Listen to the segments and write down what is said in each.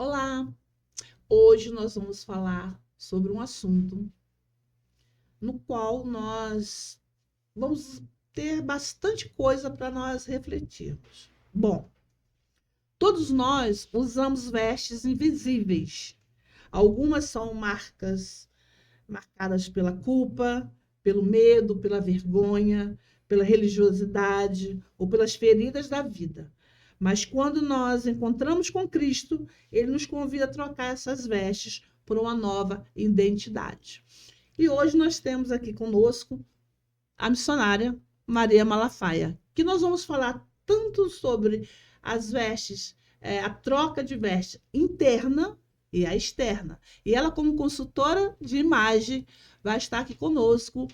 Olá! Hoje nós vamos falar sobre um assunto no qual nós vamos ter bastante coisa para nós refletirmos. Bom, todos nós usamos vestes invisíveis. Algumas são marcadas pela culpa, pelo medo, pela vergonha, pela religiosidade ou pelas feridas da vida. Mas quando nós encontramos com Cristo, Ele nos convida a trocar essas vestes por uma nova identidade. E hoje nós temos aqui conosco a missionária Maria Malafaia, que nós vamos falar tanto sobre as vestes, a troca de veste interna e a externa. E ela, como consultora de imagem, vai estar aqui conosco,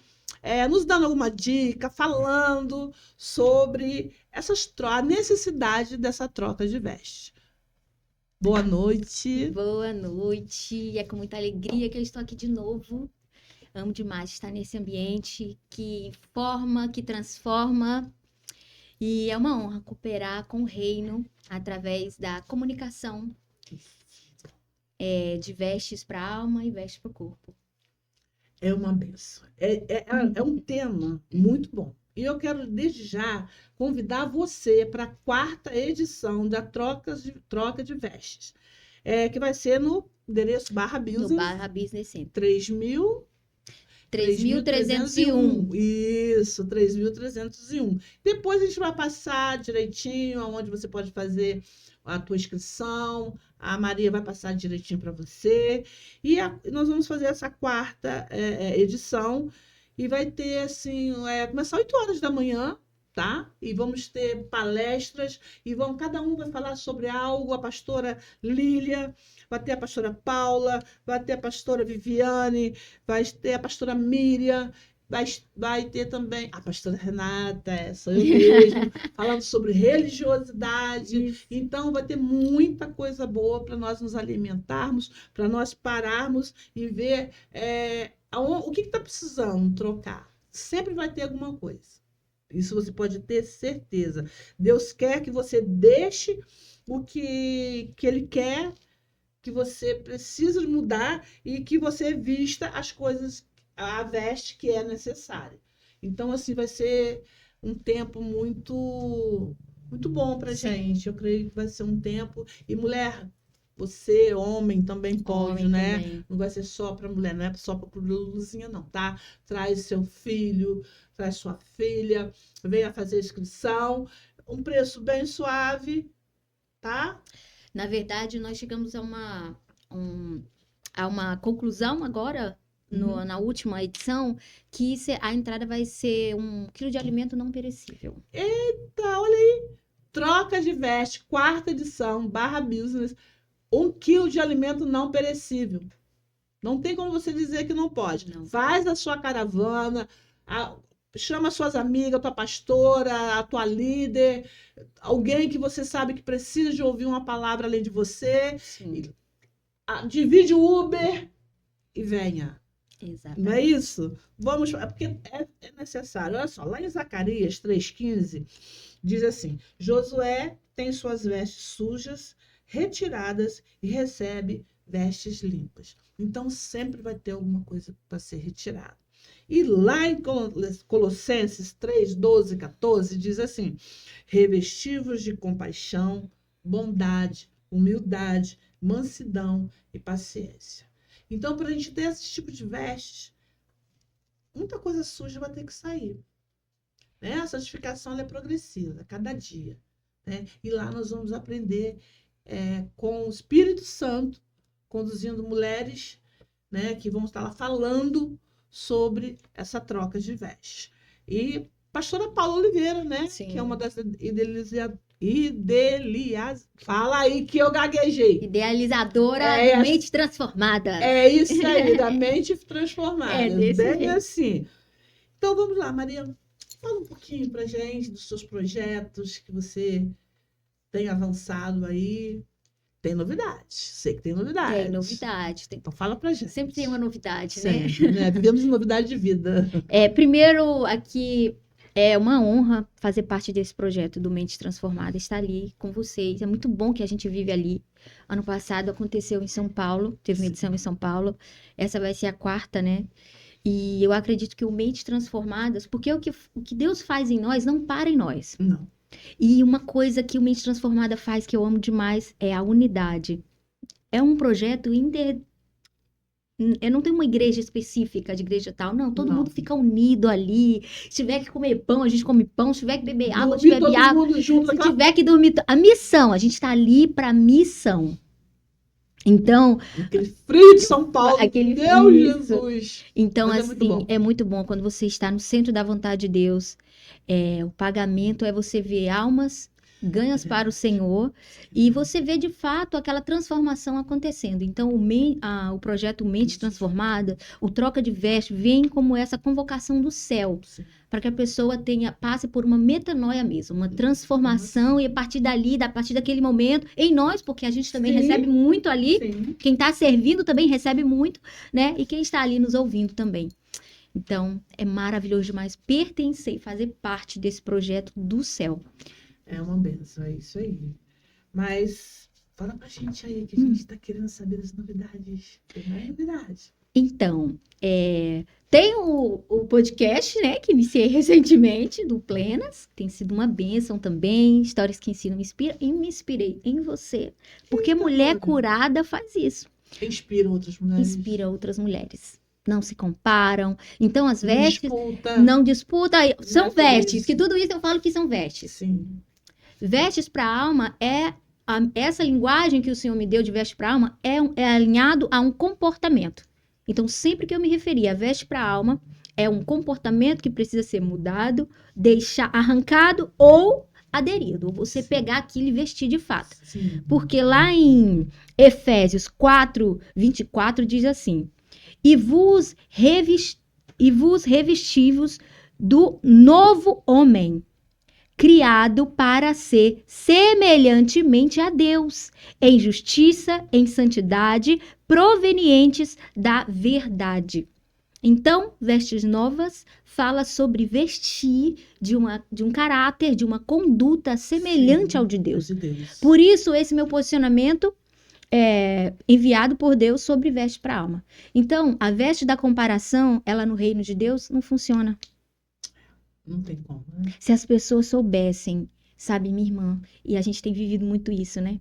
nos dando alguma dica, falando sobre a necessidade dessa troca de veste. Boa noite. Boa noite. É com muita alegria que eu estou aqui de novo. Amo demais estar nesse ambiente que informa, que transforma. E é uma honra cooperar com o reino através da comunicação de vestes para a alma e vestes para o corpo. É uma benção. É um tema muito bom. E eu quero, desde já, convidar você para a 4ª edição da troca de vestes, que vai ser no endereço Barra Business. No Barra Business Center. 3.301. Isso, 3.301. Depois a gente vai passar direitinho aonde você pode fazer a tua inscrição. A Maria vai passar direitinho para você. E nós vamos fazer essa 4ª edição. E vai ter, assim, começar 8 horas da manhã, tá? E vamos ter palestras. E cada um vai falar sobre algo. A pastora Lília, vai ter a pastora Paula, vai ter a pastora Viviane, vai ter a pastora Miriam, vai ter também a pastora Renata, sou eu mesmo, falando sobre religiosidade. Isso. Então, vai ter muita coisa boa para nós nos alimentarmos, para nós pararmos e ver o que está precisando trocar. Sempre vai ter alguma coisa. Isso você pode ter certeza. Deus quer que você deixe o que Ele quer, que você precisa mudar e que você vista as coisas, a veste que é necessária. Então, assim, vai ser um tempo muito, muito bom para a gente. Eu creio que vai ser um tempo... E, mulher, você, homem, também pode, né? Também. Não vai ser só para mulher, não é só para Luzinha, não, tá? Traz seu filho, traz sua filha, venha fazer a inscrição. Um preço bem suave, tá? Na verdade, nós chegamos a uma conclusão agora, na última edição, que a entrada vai ser 1 quilo de alimento não perecível. Eita, olha aí! Troca de veste, 4ª edição, Barra Business, 1 quilo de alimento não perecível. Não tem como você dizer que não pode. Não. Faz a sua caravana, chama suas amigas, a tua pastora, a tua líder, alguém que você sabe que precisa de ouvir uma palavra além de você. Divide o Uber e venha. Exatamente. Não é isso? Vamos, porque é necessário. Olha só, lá em Zacarias 3,15, diz assim: Josué tem suas vestes sujas retiradas e recebe vestes limpas. Então, sempre vai ter alguma coisa para ser retirada. E lá em Colossenses 3, 12, 14, diz assim: revestivos de compaixão, bondade, humildade, mansidão e paciência. Então, para a gente ter esse tipo de vestes, muita coisa suja vai ter que sair. Né? A santificação é progressiva, cada dia. Né? E lá nós vamos aprender com o Espírito Santo, conduzindo mulheres, né, que vão estar lá falando sobre essa troca de vestes. E pastora Paula Oliveira, né? Sim. Que é uma das fala aí que eu gaguejei. Idealizadora da mente transformada. É isso aí, da mente transformada. Bem jeito. Assim. Então vamos lá, Maria. Fala um pouquinho pra gente dos seus projetos que você tem avançado aí. Tem novidade. Sei que tem novidade. Tem novidade. Então fala pra gente. Sempre tem uma novidade, sempre, né? Vivemos novidade de vida. Primeiro, aqui, É uma honra fazer parte desse projeto do Mente Transformada, estar ali com vocês. É muito bom que a gente vive ali. Ano passado aconteceu em São Paulo, teve uma edição em São Paulo. Essa vai ser a quarta, né? E eu acredito que o Mente Transformadas, porque o que Deus faz em nós não para em nós. Não. E uma coisa que o Mente Transformada faz que eu amo demais é a unidade. É um projeto eu não tenho uma igreja específica de igreja tal, não. Todo Não. mundo fica unido ali. Se tiver que comer pão, a gente come pão. Se tiver que beber água, a gente Dormir bebe todo água. mundo junto Se naquela... tiver que dormir. A missão, a gente está ali para missão. Então, Aquele frio de São Paulo. aquele Deus, isso. Jesus. Então, Mas é muito assim, bom. é muito bom quando você está no centro da vontade de Deus. O pagamento é você ver almas ganhas para o Senhor e você vê de fato aquela transformação acontecendo. Então, o projeto Mente Transformada, o Troca de Veste, vem como essa convocação do céu, Sim. para que a pessoa passe por uma metanoia mesmo, uma transformação, e a partir daquele momento, em nós, porque a gente também Sim. recebe muito ali, Sim. quem está servindo também recebe muito, né? E quem está ali nos ouvindo também. Então, é maravilhoso demais pertencer e fazer parte desse projeto do céu. É uma benção, é isso aí. Mas fala pra gente aí, que a gente tá querendo saber das novidades. Tem mais novidade. Então, tem o podcast, né, que iniciei recentemente, do Plenas, tem sido uma bênção também, histórias que ensinam, e me inspirei em você, porque Eita, mulher olha. curada faz isso, Inspira outras mulheres. inspira outras mulheres. Não se comparam. Então, as Não vestes disputa. não disputa, são Não é vestes, isso. que tudo isso eu falo que são vestes. Sim. Vestes para a alma essa linguagem que o Senhor me deu de veste para a alma é alinhado a um comportamento. Então, sempre que eu me referi a veste para a alma, é um comportamento que precisa ser mudado, arrancado ou aderido. Ou você pegar aquilo e vestir de fato. Sim. Porque lá em Efésios 4:24 diz assim: E vos revestivos do novo homem, criado para ser semelhantemente a Deus, em justiça, em santidade, provenientes da verdade. Então, vestes novas fala sobre vestir de um caráter, de uma conduta semelhante Sim, ao de Deus. de Deus. Por isso, esse meu posicionamento é enviado por Deus sobre veste para a alma. Então, a veste da comparação, ela no reino de Deus não funciona. Não tem como, né? Se as pessoas soubessem, sabe, minha irmã, e a gente tem vivido muito isso, né?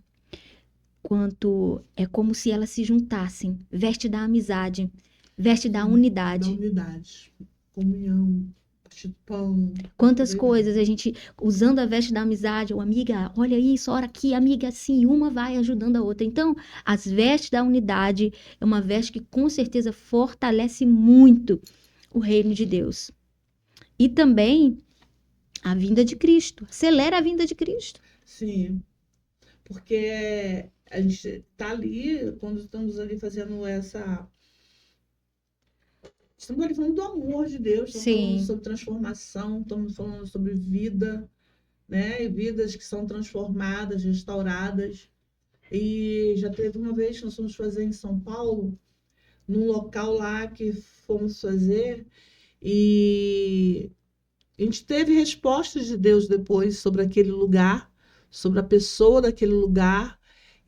É como se elas se juntassem, veste da amizade, veste da Da unidade. unidade. Comunhão. Partir do pão. Quantas Verdade. coisas a gente, usando a veste da amizade, ou amiga, olha isso, ora aqui, amiga, assim, uma vai ajudando a outra. Então, as vestes da unidade é uma veste que com certeza fortalece muito o reino de Deus. E também a vinda de Cristo, acelera a vinda de Cristo. Sim. Porque a gente tá ali, quando estamos ali fazendo essa... Estamos ali falando do amor de Deus, estamos Sim. falando sobre transformação, estamos falando sobre vida, né? E vidas que são transformadas, restauradas. E já teve uma vez que nós fomos fazer em São Paulo, num local lá que fomos fazer, e a gente teve respostas de Deus depois sobre aquele lugar, sobre a pessoa daquele lugar,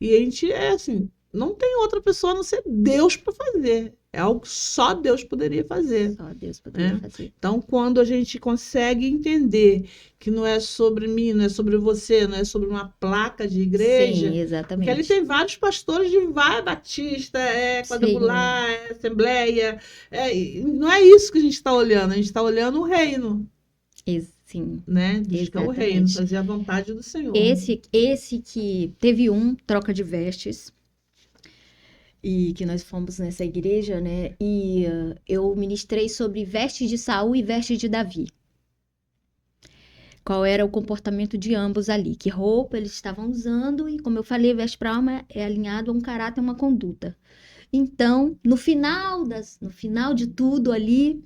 e a gente assim, não tem outra pessoa a não ser Deus para fazer. É algo que só Deus poderia fazer. Só Deus poderia É. fazer. Então, quando a gente consegue entender que não é sobre mim, não é sobre você, não é sobre uma placa de igreja, Sim, exatamente. porque ali tem vários pastores de várias batista, quadrangular, assembleia. Não é isso que a gente está olhando, a gente está olhando o reino, Sim. né? Buscar o reino, Exatamente. fazer a vontade do Senhor. Esse que teve troca de vestes, e que nós fomos nessa igreja, né? E eu ministrei sobre vestes de Saul e vestes de Davi. Qual era o comportamento de ambos ali, que roupa eles estavam usando, e como eu falei, veste para a alma é alinhado a um caráter, uma conduta. Então, no final de tudo ali,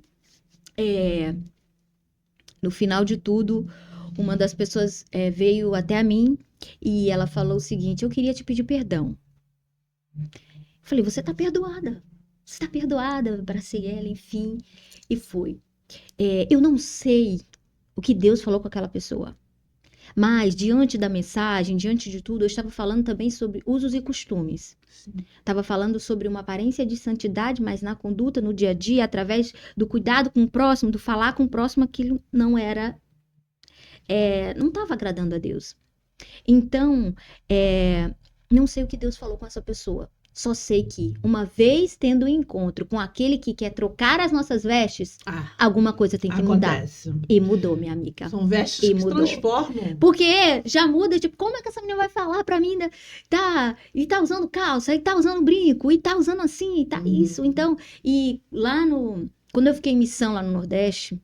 no final de tudo, uma das pessoas veio até a mim e ela falou o seguinte: eu queria te pedir perdão. Falei, você tá perdoada. Você tá perdoada, abracei ela, enfim, e foi. Eu não sei o que Deus falou com aquela pessoa. Mas, diante da mensagem, diante de tudo, eu estava falando também sobre usos e costumes. Estava falando sobre uma aparência de santidade, mas na conduta, no dia a dia, através do cuidado com o próximo, do falar com o próximo, aquilo não era, não estava agradando a Deus. Então, não sei o que Deus falou com essa pessoa. Só sei que, uma vez tendo um encontro com aquele que quer trocar as nossas vestes, alguma coisa tem que acontece. mudar. E mudou, minha amiga. São vestes que se transformam. Porque já muda, tipo, como é que essa menina vai falar pra mim? E tá usando calça, e tá usando brinco, e tá usando assim, e tá isso. Então, e lá quando eu fiquei em missão lá no Nordeste,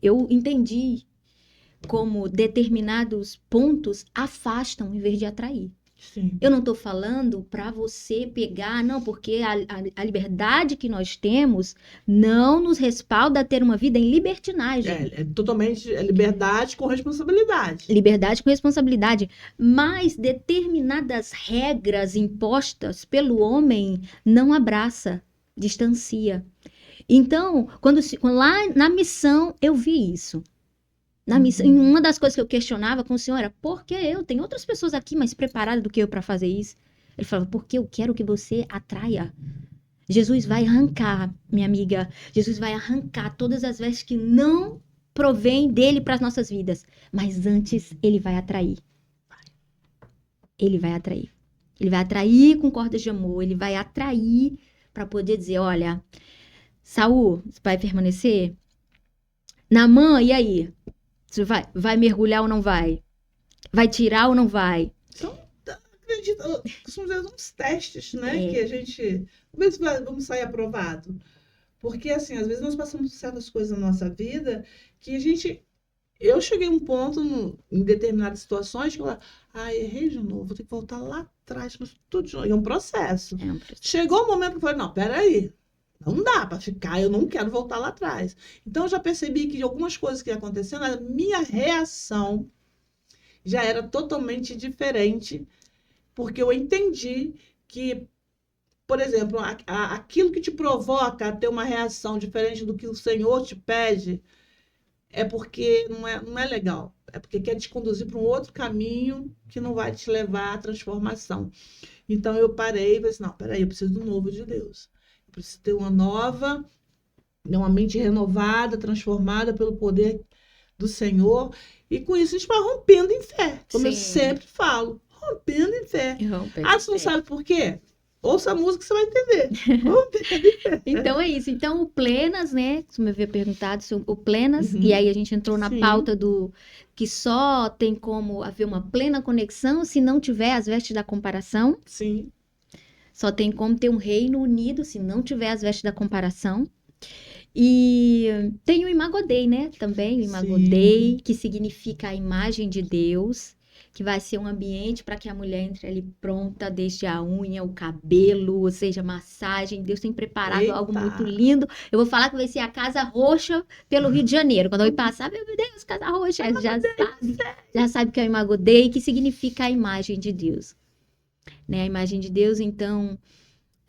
eu entendi como determinados pontos afastam em vez de atrair. Sim. Eu não estou falando para você pegar, não, porque a liberdade que nós temos não nos respalda a ter uma vida em libertinagem. É totalmente liberdade com responsabilidade. Liberdade com responsabilidade. Mas determinadas regras impostas pelo homem não abraça, distancia. Então, quando lá na missão, eu vi isso. Na missão, uma das coisas que eu questionava com o senhor era, por que eu? Tem outras pessoas aqui mais preparadas do que eu para fazer isso. Ele falava, porque eu quero que você atraia. Jesus vai arrancar, minha amiga, Jesus vai arrancar todas as vestes que não provém dele para as nossas vidas. Mas antes, ele vai atrair. Ele vai atrair. Ele vai atrair com cordas de amor. Ele vai atrair para poder dizer, olha, Saul, você vai permanecer? Naamã, e aí? Você vai mergulhar ou não vai? Vai tirar ou não vai? Então, acredito, costumo dizer uns testes, né? Que a gente... Vamos sair aprovado. Porque, assim, às vezes nós passamos certas coisas na nossa vida que a gente... Eu cheguei a um ponto, em determinadas situações, que eu falei, errei de novo, vou ter que voltar lá atrás, mas tudo de novo. É um processo. Chegou o momento que eu falei, não, peraí. Não dá para ficar, eu não quero voltar lá atrás. Então, eu já percebi que de algumas coisas que iam acontecendo, a minha reação já era totalmente diferente, porque eu entendi que, por exemplo, aquilo que te provoca a ter uma reação diferente do que o Senhor te pede, é porque não é legal. É porque quer te conduzir para um outro caminho que não vai te levar à transformação. Então, eu parei e falei assim, não, peraí, eu preciso do novo de Deus. Preciso ter uma mente renovada, transformada pelo poder do Senhor. E com isso a gente vai rompendo em fé. Como eu sempre falo, rompendo em fé. Você não sabe por quê? Ouça a música que você vai entender. Rompendo em fé. Então é isso. Então o Plenas, né? Você me havia perguntado sobre o Plenas. E aí a gente entrou na pauta do que só tem como haver uma plena conexão se não tiver as vestes da comparação. Sim. Só tem como ter um reino unido se não tiver as vestes da comparação. E tem o Imago Dei, né? Também o Imago Dei, que significa a imagem de Deus, que vai ser um ambiente para que a mulher entre ali pronta, desde a unha, o cabelo, ou seja, massagem. Deus tem preparado algo muito lindo. Eu vou falar que vai ser a Casa Roxa pelo Rio de Janeiro. Quando eu passar, meu Deus, Casa Roxa, já sabe que é o Imago Dei, que significa a imagem de Deus. Né, a imagem de Deus, então,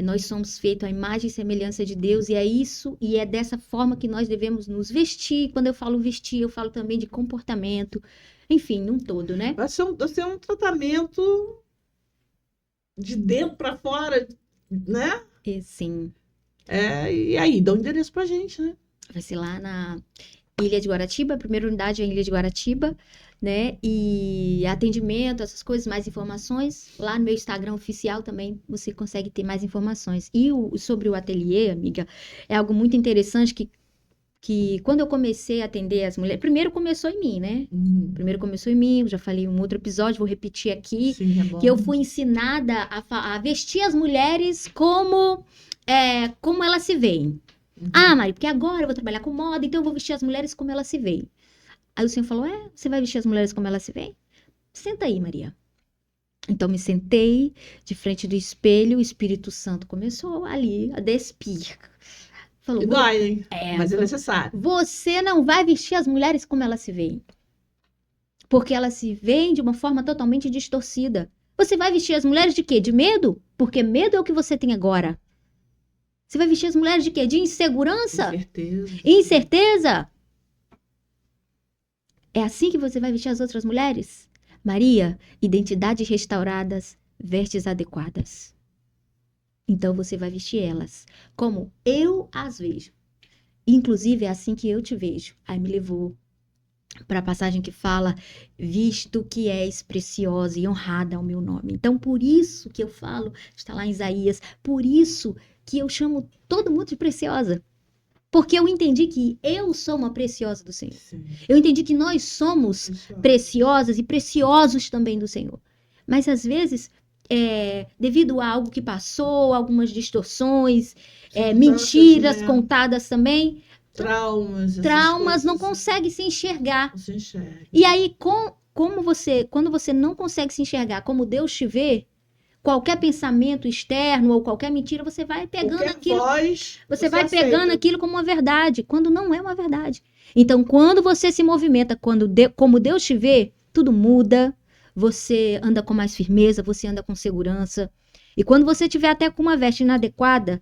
nós somos feitos à imagem e semelhança de Deus, e é isso, e é dessa forma que nós devemos nos vestir. Quando eu falo vestir, eu falo também de comportamento, enfim, num todo, né? Vai ser um tratamento de dentro para fora, né? Sim. E aí, dá um endereço pra gente, né? Vai ser lá na Ilha de Guaratiba, a primeira unidade é a Ilha de Guaratiba, né? E atendimento, essas coisas, mais informações. Lá no meu Instagram oficial também você consegue ter mais informações. E sobre o ateliê, amiga, é algo muito interessante que quando eu comecei a atender as mulheres, primeiro começou em mim, né? Primeiro começou em mim, eu já falei em um outro episódio, vou repetir aqui, que eu fui ensinada a vestir as mulheres como elas se veem. Mari, porque agora eu vou trabalhar com moda, então eu vou vestir as mulheres como elas se veem. Aí o Senhor falou, você vai vestir as mulheres como elas se veem? Senta aí, Maria. Então me sentei de frente do espelho, o Espírito Santo começou ali a despir. Falou, dói, hein? Mas é necessário. Você não vai vestir as mulheres como elas se veem. Porque elas se veem de uma forma totalmente distorcida. Você vai vestir as mulheres de quê? De medo? Porque medo é o que você tem agora. Você vai vestir as mulheres de quê? De insegurança? Incerteza. Incerteza? É assim que você vai vestir as outras mulheres? Maria, identidades restauradas, vestes adequadas. Então você vai vestir elas como eu as vejo. Inclusive é assim que eu te vejo. Aí me levou para a passagem que fala, visto que és preciosa e honrada ao meu nome. Então, por isso que eu falo, está lá em Isaías, por isso que eu chamo todo mundo de preciosa. Porque eu entendi que eu sou uma preciosa do Senhor. Sim. Eu entendi que nós somos preciosas e preciosos também do Senhor. Mas às vezes, devido a algo que passou, algumas distorções, mentiras contadas também, traumas não consegue se enxergar. Não se enxerga. E aí, quando você não consegue se enxergar como Deus te vê, qualquer pensamento externo ou qualquer mentira, você vai pegando Qualquer aquilo. voz, Você vai aceita. pegando aquilo como uma verdade, quando não é uma verdade. Então, quando você se movimenta, como Deus te vê, tudo muda. Você anda com mais firmeza, você anda com segurança. E quando você tiver até com uma veste inadequada,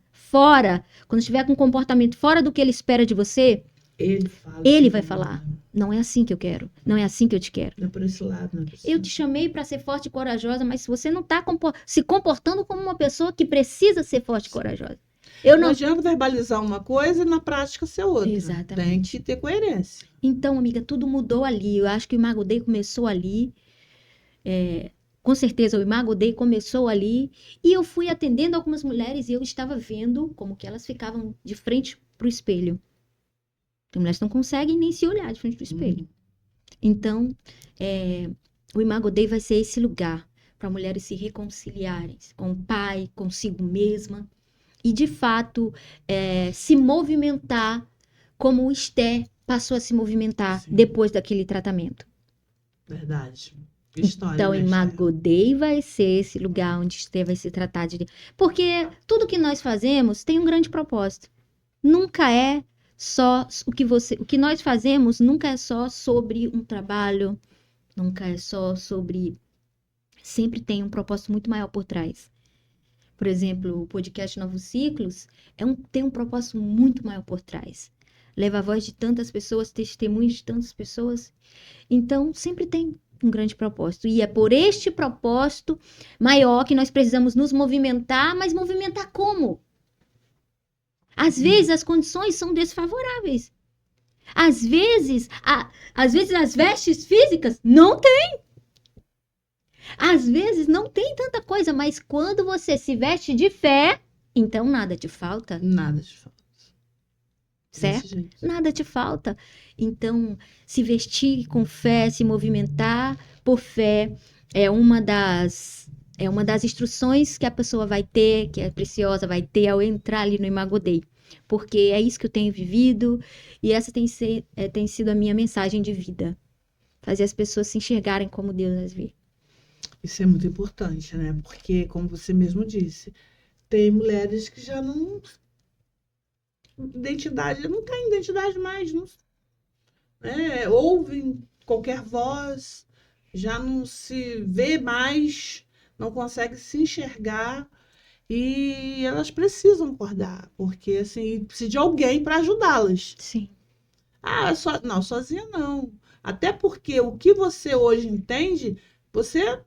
quando estiver com um comportamento fora do que ele espera de você, ele vai falar: não é assim que eu quero, não é assim que eu te quero. Não é por esse lado, não é por esse Eu lado. te chamei para ser forte e corajosa, mas se você não está se comportando como uma pessoa que precisa ser forte e corajosa. Não adianta verbalizar uma coisa e na prática ser outra. Exatamente. Tem que ter coerência. Então, amiga, tudo mudou ali. Eu acho que o Imago Dei começou ali. Com certeza, o Imago Dei começou ali. E eu fui atendendo algumas mulheres e eu estava vendo como que elas ficavam de frente para o espelho. Tem mulheres que não conseguem nem se olhar de frente para o espelho. Então, o Imago Dei vai ser esse lugar para mulheres se reconciliarem com o pai, consigo mesma. E, de fato, se movimentar como o Esther passou a se movimentar depois daquele tratamento. Verdade. História, então, né, Imago Dei vai ser esse lugar onde Esther vai se tratar de... Porque tudo que nós fazemos tem um grande propósito. Nunca é só o que nós fazemos nunca é só sobre um trabalho, nunca é só sobre... Sempre tem um propósito muito maior por trás. Por exemplo, o podcast Novos Ciclos tem um propósito muito maior por trás. Leva a voz de tantas pessoas, testemunhos de tantas pessoas. Então, sempre tem um grande propósito. E é por este propósito maior que nós precisamos nos movimentar, mas movimentar como? Às vezes as condições são desfavoráveis. Às vezes as vestes físicas não tem. Às vezes não tem tanta coisa, mas quando você se veste de fé, então nada te falta. Nada te falta. Certo? Nada te falta. Então, se vestir com fé, se movimentar por fé, é uma das instruções que a pessoa vai ter, que é preciosa, vai ter ao entrar ali no Imago Dei. Porque é isso que eu tenho vivido e essa tem sido a minha mensagem de vida. Fazer as pessoas se enxergarem como Deus as vê. Isso é muito importante, né? Porque, como você mesmo disse, tem mulheres que já não... não tem identidade mais. Não, ouvem qualquer voz, já não se vê mais, não consegue se enxergar. E elas precisam acordar, porque assim, precisa de alguém para ajudá-las. Sim. Não, sozinha não. Até porque o que você hoje entende, você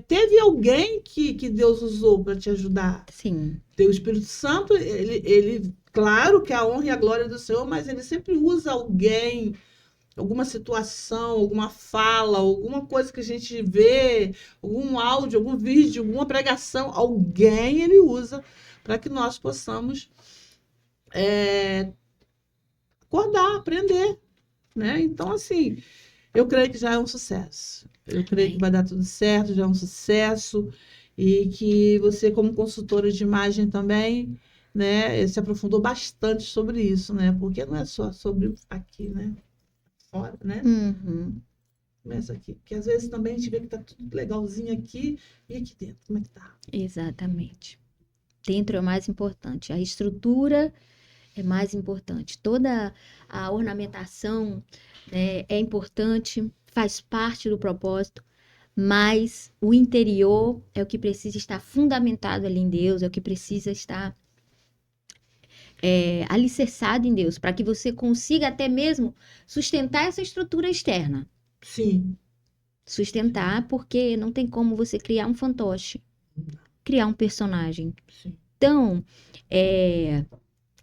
teve alguém que Deus usou para te ajudar. Sim. O Espírito Santo, ele, claro que a honra e a glória do Senhor, mas ele sempre usa alguém, alguma situação, alguma fala, alguma coisa que a gente vê, algum áudio, algum vídeo, alguma pregação, alguém ele usa para que nós possamos acordar, aprender, né? Então, assim, eu creio que já é um sucesso. Eu creio que vai dar tudo certo, já é um sucesso. E que você, como consultora de imagem também, né, se aprofundou bastante sobre isso, né? Porque não é só sobre aqui, né? Fora, né? Uhum. Começa aqui. Porque às vezes também a gente vê que tá tudo legalzinho aqui e aqui dentro. Como é que tá? Exatamente. Dentro é o mais importante. A estrutura é mais importante. Toda a ornamentação, né, é importante, faz parte do propósito, mas o interior é o que precisa estar fundamentado ali em Deus, é o que precisa estar alicerçado em Deus, para que você consiga até mesmo sustentar essa estrutura externa. Sim. Sustentar, porque não tem como você criar um fantoche, criar um personagem. Sim. Então,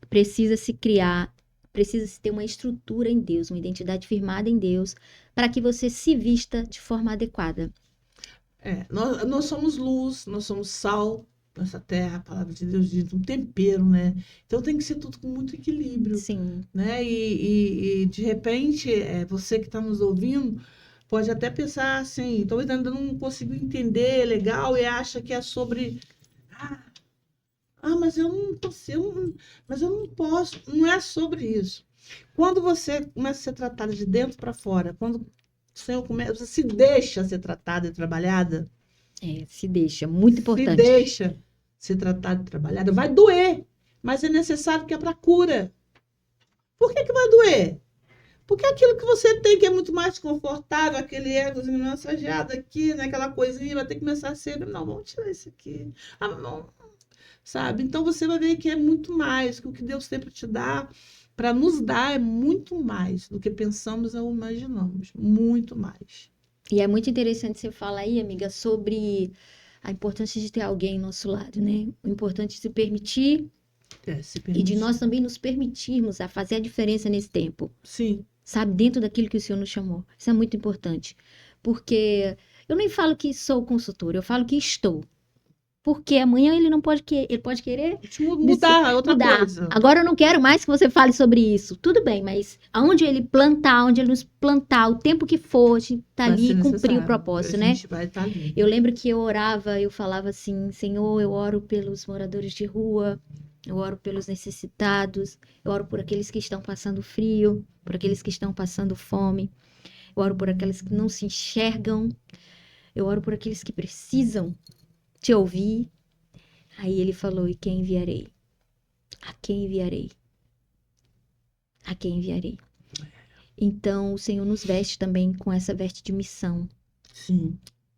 precisa-se ter uma estrutura em Deus, uma identidade firmada em Deus, para que você se vista de forma adequada. Nós somos luz, nós somos sal nessa terra, a palavra de Deus diz, um tempero, né? Então tem que ser tudo com muito equilíbrio, Sim, né? E de repente, você que está nos ouvindo, pode até pensar assim, talvez ainda não consigo entender legal e acha que é sobre. Mas eu não consigo, mas eu não posso. Não é sobre isso. Quando você começa a ser tratada de dentro para fora, quando o Senhor você se deixa ser tratada e trabalhada, se deixa, muito se importante. deixa ser tratada e trabalhada, vai doer, mas é necessário que é para cura. Por que vai doer? Porque aquilo que você tem, que é muito mais confortável, aquele egozinho massageado aqui, né, aquela coisinha, vai ter que começar a ser, não, vamos tirar isso aqui. Não, sabe? Então você vai ver que é muito mais, que o que Deus tem para te dar, para nos dar, é muito mais do que pensamos ou imaginamos. Muito mais. E é muito interessante você falar aí, amiga, sobre a importância de ter alguém ao nosso lado, né? O importante é se permitir Se e de permitir. nós também nos permitirmos a fazer a diferença nesse tempo. Sim. Sabe? Dentro daquilo que o Senhor nos chamou. Isso é muito importante. Porque eu nem falo que sou consultora, eu falo que estou. Porque amanhã ele não pode querer, ele pode querer Mudar, outra mudar. coisa. Agora eu não quero mais que você fale sobre isso. Tudo bem, mas aonde ele plantar, onde ele nos plantar, o tempo que for, a gente tá Vai ali ser e cumprir necessário. o propósito, A né? gente vai estar ali. Eu lembro que eu orava, eu falava assim, Senhor, eu oro pelos moradores de rua, eu oro pelos necessitados, eu oro por aqueles que estão passando frio, por aqueles que estão passando fome, eu oro por aqueles que não se enxergam, eu oro por aqueles que precisam te ouvir. Aí ele falou, e quem enviarei? A quem enviarei? A quem enviarei? Então, o Senhor nos veste também com essa veste de missão. Sim.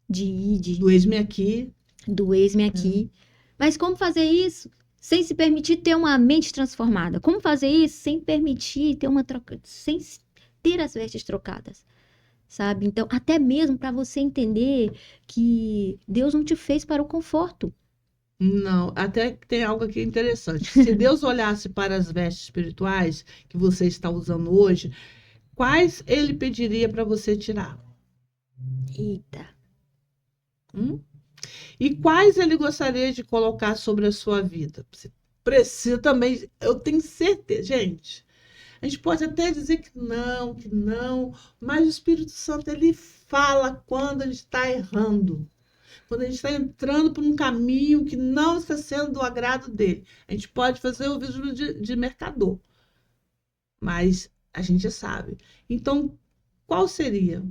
De ir, do ex-me aqui. Do ex-me aqui. Mas como fazer isso sem se permitir ter uma mente transformada? Como fazer isso sem permitir ter uma troca, sem ter as vestes trocadas? Sabe? Então, até mesmo para você entender que Deus não te fez para o conforto. Não, até que tem algo aqui interessante. Se Deus olhasse para as vestes espirituais que você está usando hoje, quais ele pediria para você tirar? Eita. E quais ele gostaria de colocar sobre a sua vida? Você precisa também, eu tenho certeza, gente. A gente pode até dizer que não, mas o Espírito Santo, ele fala quando a gente está errando. Quando a gente está entrando por um caminho que não está sendo do agrado dele. A gente pode fazer o vídeo de mercador, mas a gente sabe. Então, qual seria?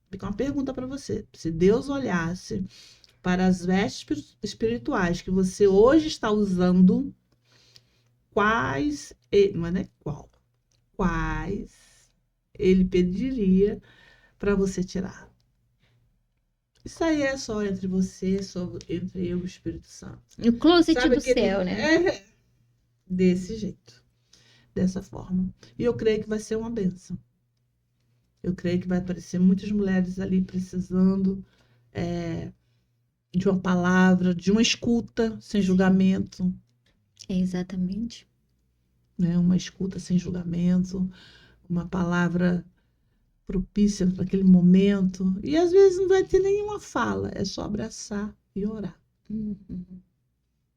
Fica uma pergunta para você. Se Deus olhasse para as vestes espirituais que você hoje está usando, quais, não é qual, quais ele pediria para você tirar? Isso aí é só entre você, só entre eu e o Espírito Santo. O closet Sabe do céu, né? Desse jeito, dessa forma. E eu creio que vai ser uma bênção. Eu creio que vai aparecer muitas mulheres ali precisando de uma palavra, de uma escuta sem julgamento. Exatamente. Né? Uma escuta sem julgamento, uma palavra propícia para aquele momento. E às vezes não vai ter nenhuma fala, é só abraçar e orar.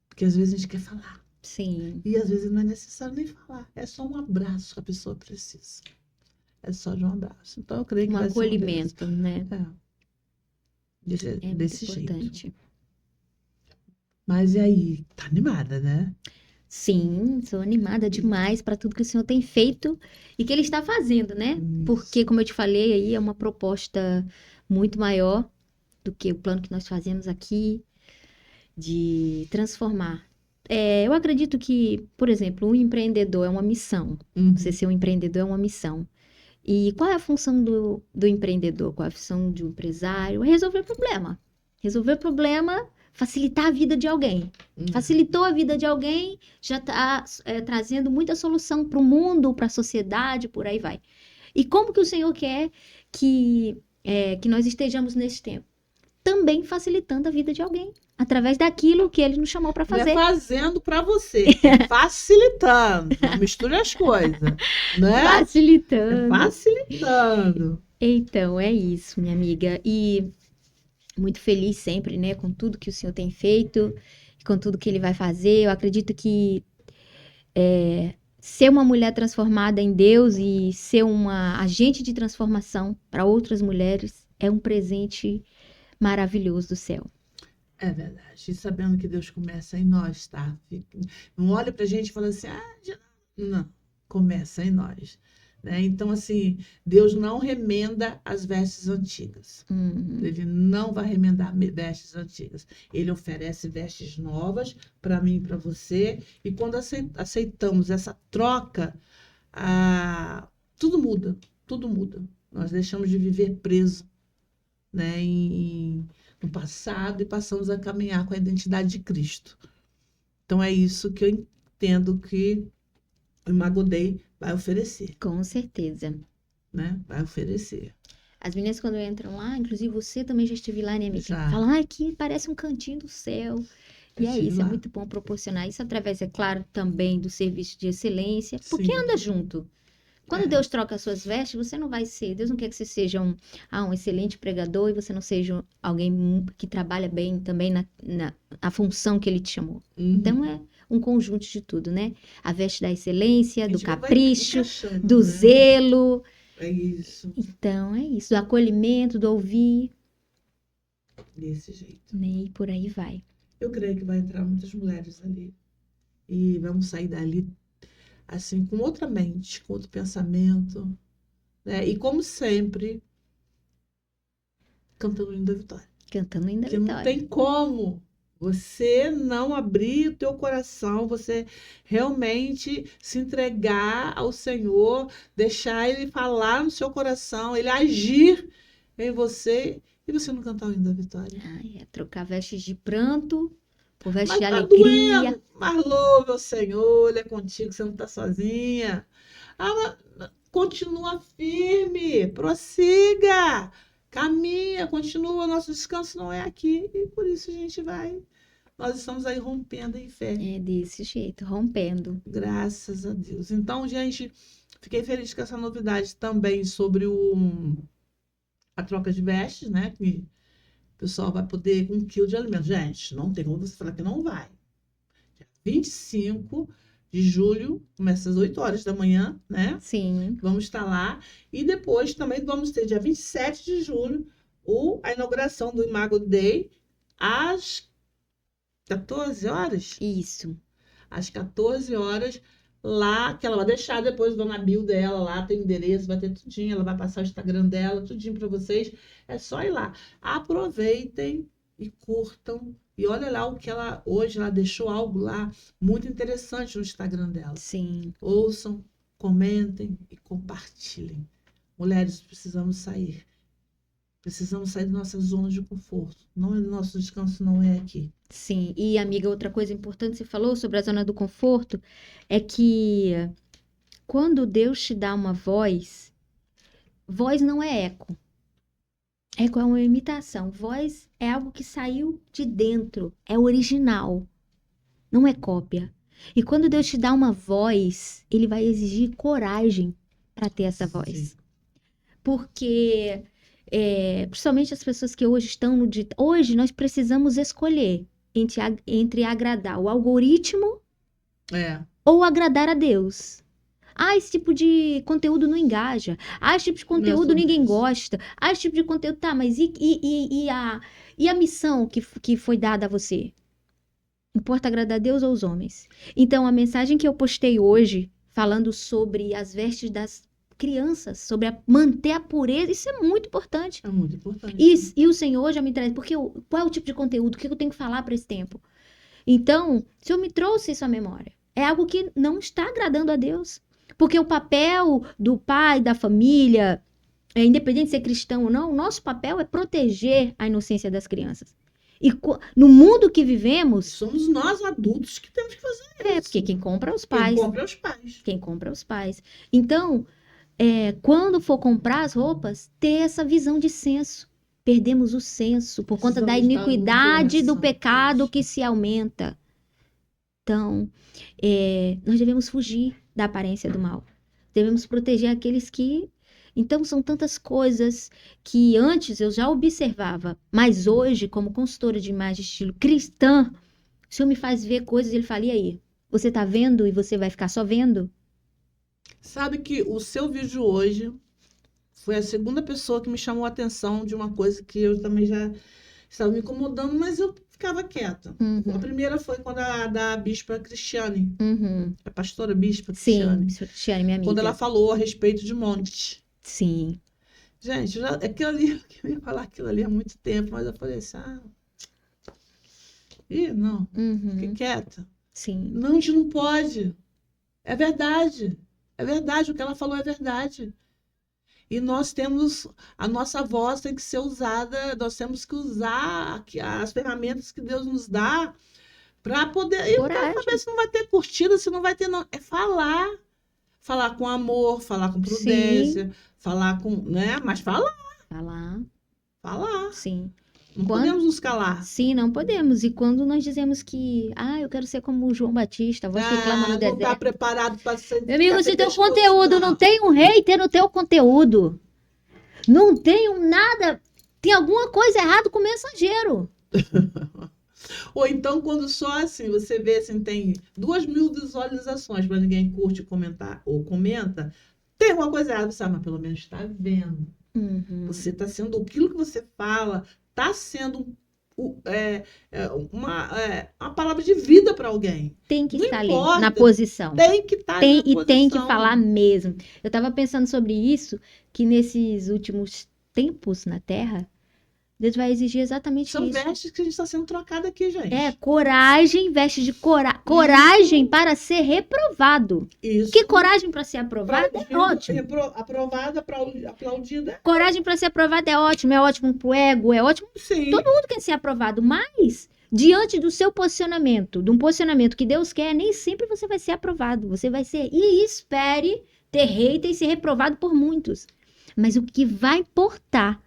Porque às vezes a gente quer falar. Sim. E às vezes não é necessário nem falar, é só um abraço que a pessoa precisa. É só de um abraço. Então eu creio que vai ser um acolhimento, né? Desse muito jeito. importante. Mas e aí? Tá animada, né? Sim, sou animada demais para tudo que o Senhor tem feito e que Ele está fazendo, né? Isso. Porque, como eu te falei, aí é uma proposta muito maior do que o plano que nós fazemos aqui de transformar. Eu acredito que, por exemplo, um empreendedor é uma missão. Você ser um empreendedor é uma missão. E qual é a função do empreendedor? Qual é a função de um empresário? Resolver problema. Resolver problema facilitar a vida de alguém. Facilitou a vida de alguém, já está trazendo muita solução para o mundo, para a sociedade, por aí vai. E como que o Senhor quer que nós estejamos nesse tempo? Também facilitando a vida de alguém, através daquilo que Ele nos chamou para Não fazer. é fazendo para você, é facilitando. Não misture as coisas, né? Facilitando. É facilitando. Então, é isso, minha amiga. E muito feliz sempre, né, com tudo que o Senhor tem feito, com tudo que Ele vai fazer. Eu acredito que ser uma mulher transformada em Deus e ser uma agente de transformação para outras mulheres é um presente maravilhoso do céu. É verdade. E sabendo que Deus começa em nós, tá? Não olha pra gente e fala assim, não. Começa em nós. Né? Então, assim, Deus não remenda as vestes antigas. Ele não vai remendar vestes antigas. Ele oferece vestes novas para mim e para você. E quando aceitamos essa troca, tudo muda. Tudo muda. Nós deixamos de viver preso, né, no passado e passamos a caminhar com a identidade de Cristo. Então, é isso que eu entendo que o Imago Dei vai oferecer. Com certeza. Né? Vai oferecer. As meninas, quando entram lá, inclusive você também já esteve lá, né, amiga? Já. Falam, aqui parece um cantinho do céu. E é isso, é muito bom proporcionar isso através, é claro, também do serviço de excelência, porque Sim. anda junto. Quando Deus troca as suas vestes, você não vai ser, Deus não quer que você seja um excelente pregador e você não seja alguém que trabalha bem também na função que Ele te chamou. Então, é um conjunto de tudo, né? A veste da excelência, do capricho, do zelo. É isso. Então, é isso. Do acolhimento, do ouvir. Desse jeito. Né? E por aí vai. Eu creio que vai entrar muitas mulheres ali. E vamos sair dali, assim, com outra mente, com outro pensamento. Né? E, como sempre, cantando o hino da vitória. Cantando o hino da Porque vitória. não tem como você não abrir o teu coração, você realmente se entregar ao Senhor, deixar Ele falar no seu coração, Ele agir em você e você não cantar o hino da vitória. Trocar vestes de pranto por vestes de Mas tá alegria. doendo, mas louve o Senhor, Ele é contigo, você não está sozinha. Mas continua firme, prossiga, caminha, continua, nosso descanso não é aqui e por isso a gente vai. Nós estamos aí rompendo em fé. É desse jeito, rompendo. Graças a Deus. Então, gente, fiquei feliz com essa novidade também sobre a troca de vestes, né? Que o pessoal vai poder com 1 quilo de alimento. Gente, não tem como você falar que não vai. 25 de julho, começa às 8 horas da manhã, né? Sim. Vamos estar lá. E depois também vamos ter, dia 27 de julho, a inauguração do Imago Dei às 14 horas? Isso. Às 14 horas, lá, que ela vai deixar depois, na bio dela, lá tem endereço, vai ter tudinho, ela vai passar o Instagram dela, tudinho para vocês. É só ir lá. Aproveitem e curtam. E olha lá o que hoje ela deixou algo lá muito interessante no Instagram dela. Sim. Ouçam, comentem e compartilhem. Mulheres, precisamos sair. Precisamos sair da nossa zona de conforto. Não é nosso descanso, não é aqui. Sim. E, amiga, outra coisa importante que você falou sobre a zona do conforto é que quando Deus te dá uma voz não é eco. Eco é uma imitação. Voz é algo que saiu de dentro. É original. Não é cópia. E quando Deus te dá uma voz, Ele vai exigir coragem para ter essa voz. Sim. Porque, principalmente as pessoas que hoje estão no digital, hoje nós precisamos escolher entre agradar o algoritmo ou agradar a Deus. Esse tipo de conteúdo não engaja. Esse tipo de conteúdo ninguém gosta. Esse tipo de conteúdo... Tá, mas e a missão que foi dada a você? Importa agradar a Deus ou os homens? Então, a mensagem que eu postei hoje, falando sobre as vestes das crianças, sobre manter a pureza, isso é muito importante. É muito importante. E o Senhor já me traz... Porque qual é o tipo de conteúdo? O que eu tenho que falar para esse tempo? Então, o Senhor me trouxe isso à memória. É algo que não está agradando a Deus. Porque o papel do pai, da família, independente de ser cristão ou não, o nosso papel é proteger a inocência das crianças. No mundo que vivemos, Somos nós adultos que temos que fazer isso. porque quem compra é os Quem pais. compra é os pais. Quem compra é os pais. Então, quando for comprar as roupas, ter essa visão de senso. Perdemos o senso por conta da Precisamos dar iniquidade do coração, pecado isso. que se aumenta. Então, nós devemos fugir da aparência do mal. Devemos proteger aqueles que... Então, são tantas coisas que antes eu já observava, mas hoje, como consultora de imagem estilo cristã, o Senhor me faz ver coisas e ele fala, e aí? Você tá vendo e você vai ficar só vendo? Sabe que o seu vídeo hoje foi a segunda pessoa que me chamou a atenção de uma coisa que eu também já estava me incomodando, mas eu ficava quieta. A Uhum, primeira foi quando a da bispa Cristiane, uhum. a pastora bispa Sim, Cristiane, Cristiane, minha quando ela amiga. falou a respeito de monte. Sim. Gente, aquilo ali, eu ia falar aquilo ali há muito tempo, mas eu falei assim, não, fiquei Uhum, quieta. sim. Não, a gente não pode. É verdade. É verdade, o que ela falou é verdade. E nós temos, a nossa voz tem que ser usada, nós temos que usar as ferramentas que Deus nos dá para poder. E eu quero saber Coragem. se não vai ter curtida, se não vai ter, não. É falar. Falar com amor, falar com Sim. prudência, falar com. Né? Mas falar. Falar, Falar. sim. Não Quando- podemos nos calar. Sim, não podemos. E quando nós dizemos que, eu quero ser como o João Batista, a voz que clama no Não está deserto. preparado para ser. Meu amigo, ficar se sem teu pescoço, conteúdo não tem um hater no teu conteúdo, não tem nada, tem alguma coisa errada com o mensageiro. Ou então, quando só assim, você vê assim, tem 2.000 visualizações, mas ninguém curte comentar ou comenta, tem alguma coisa errada, sabe? Mas pelo menos está vendo. Uhum. Você está sendo, aquilo que você fala, está sendo uma palavra de vida para alguém. Tem que Não estar ali, importa. na posição. Tem que estar ali na Tem que posição. falar mesmo. Eu estava pensando sobre isso, que nesses últimos tempos na Terra, Deus vai exigir exatamente São isso. vestes que a gente está sendo trocado aqui, gente. Coragem, veste de coragem para ser reprovado. Isso. Que coragem para ser aprovado é ótimo. Aprovada, aplaudida. Coragem para ser aprovado é ótimo pro ego, é ótimo. Sim. Todo mundo quer ser aprovado, mas diante do seu posicionamento, de um posicionamento que Deus quer, nem sempre você vai ser aprovado. Você vai ser, e espere ter hater e ser reprovado por muitos. Mas o que vai importar